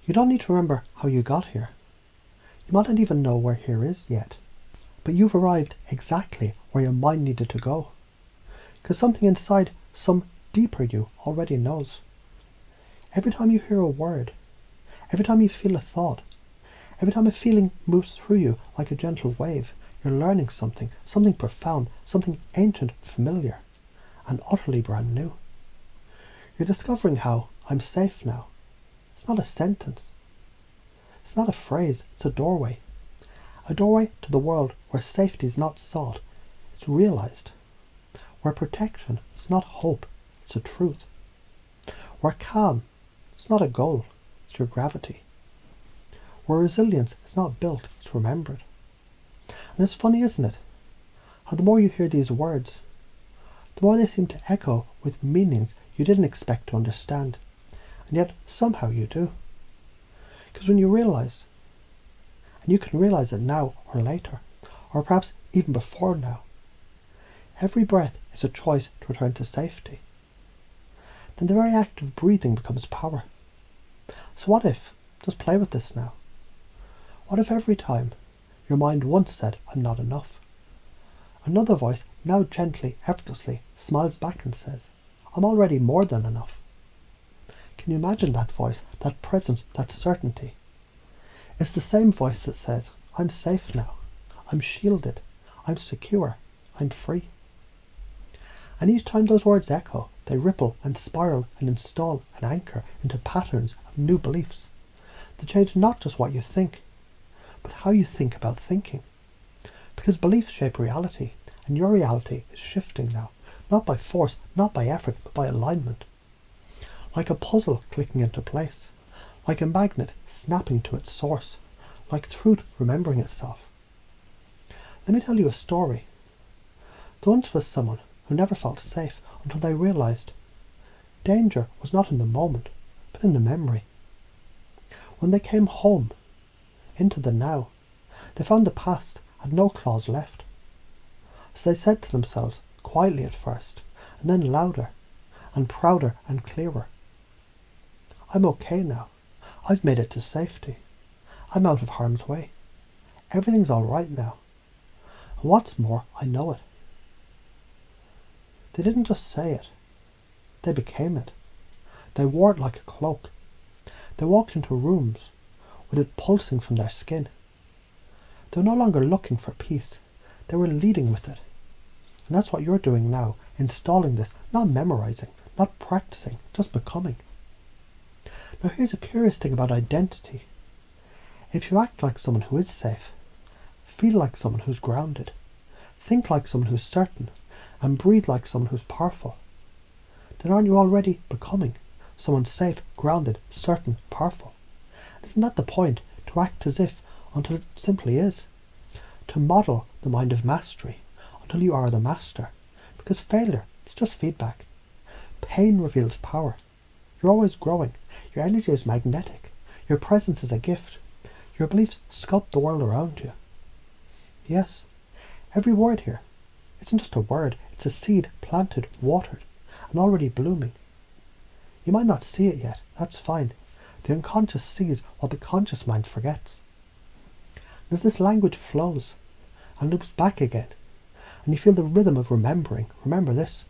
You don't need to remember how you got here. You might not even know where here is yet. But you've arrived exactly where your mind needed to go. Because something inside some deeper you already knows. Every time you hear a word, every time you feel a thought, every time a feeling moves through you like a gentle wave, you're learning something profound, something ancient, familiar, and utterly brand new. You're discovering how I'm safe now. It's not a sentence. It's not a phrase, it's a doorway. A doorway to the world where safety is not sought, it's realized. Where protection is not hope, it's a truth. Where calm is not a goal, it's your gravity. Where resilience is not built, it's remembered. And it's funny, isn't it? How the more you hear these words, the more they seem to echo with meanings you didn't expect to understand. And yet somehow you do. Because when you realize, and you can realize it now or later, or perhaps even before now, every breath is a choice to return to safety. Then the very act of breathing becomes power. So what if, just play with this now, what if every time your mind once said, I'm not enough, another voice now gently, effortlessly smiles back and says, I'm already more than enough. Can you imagine that voice, that presence, that certainty? It's the same voice that says, I'm safe now, I'm shielded, I'm secure, I'm free. And each time those words echo, they ripple and spiral and install an anchor into patterns of new beliefs that change not just what you think, but how you think about thinking. Because beliefs shape reality, and your reality is shifting now, not by force, not by effort, but by alignment. Like a puzzle clicking into place, like a magnet snapping to its source, like truth remembering itself. Let me tell you a story. There once was someone who never felt safe until they realized danger was not in the moment, but in the memory. When they came home, into the now, they found the past had no claws left. So they said to themselves, quietly at first, and then louder, and prouder and clearer, I'm okay now. I've made it to safety. I'm out of harm's way. Everything's all right now. And what's more, I know it. They didn't just say it. They became it. They wore it like a cloak. They walked into rooms with it pulsing from their skin. They were no longer looking for peace. They were leading with it. And that's what you're doing now, installing this, not memorizing, not practicing, just becoming. Now here's a curious thing about identity. If you act like someone who is safe, feel like someone who's grounded, think like someone who's certain, and breathe like someone who's powerful, then aren't you already becoming someone safe, grounded, certain, powerful? Isn't that the point, to act as if until it simply is? To model the mind of mastery until you are the master. Because failure is just feedback. Pain reveals power. You're always growing. Your energy is magnetic. Your presence is a gift. Your beliefs sculpt the world around you. Yes, every word here isn't just a word, it's a seed planted, watered, and already blooming. You might not see it yet, that's fine. The unconscious sees what the conscious mind forgets. And as this language flows and loops back again, and you feel the rhythm of remembering, remember this,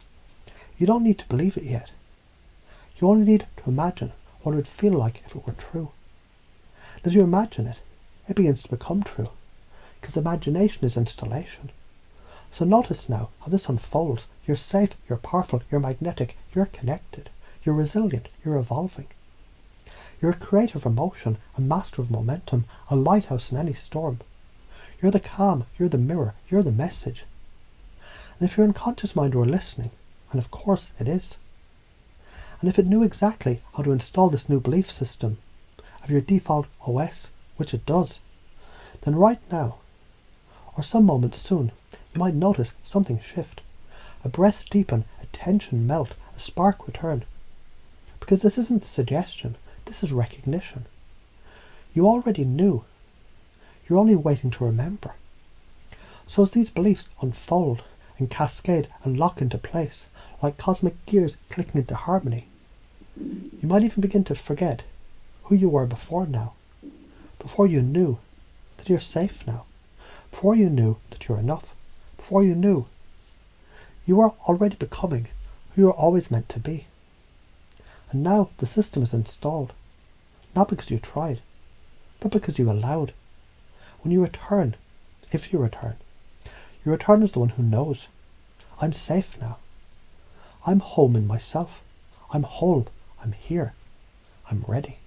you don't need to believe it yet. You only need to imagine what it would feel like if it were true. And as you imagine it, it begins to become true, because imagination is installation. So notice now how this unfolds. You're safe, you're powerful, you're magnetic, you're connected, you're resilient, you're evolving. You're a creator of emotion, a master of momentum, a lighthouse in any storm. You're the calm, you're the mirror, you're the message. And if your unconscious mind were listening, and of course it is, and if it knew exactly how to install this new belief system of your default OS, which it does, then right now, or some moment soon, you might notice something shift. A breath deepen, a tension melt, a spark return. Because this isn't a suggestion, this is recognition. You already knew. You're only waiting to remember. So as these beliefs unfold and cascade and lock into place, like cosmic gears clicking into harmony, you might even begin to forget who who you were before now. Before you knew that you're safe now. Before you knew that you're enough. Before you knew you were already becoming who you were always meant to be. And now the system is installed, not because you tried, but because you allowed. When you return, if you return as the one who knows. I'm safe now. I'm home in myself. I'm whole. I'm here. I'm ready.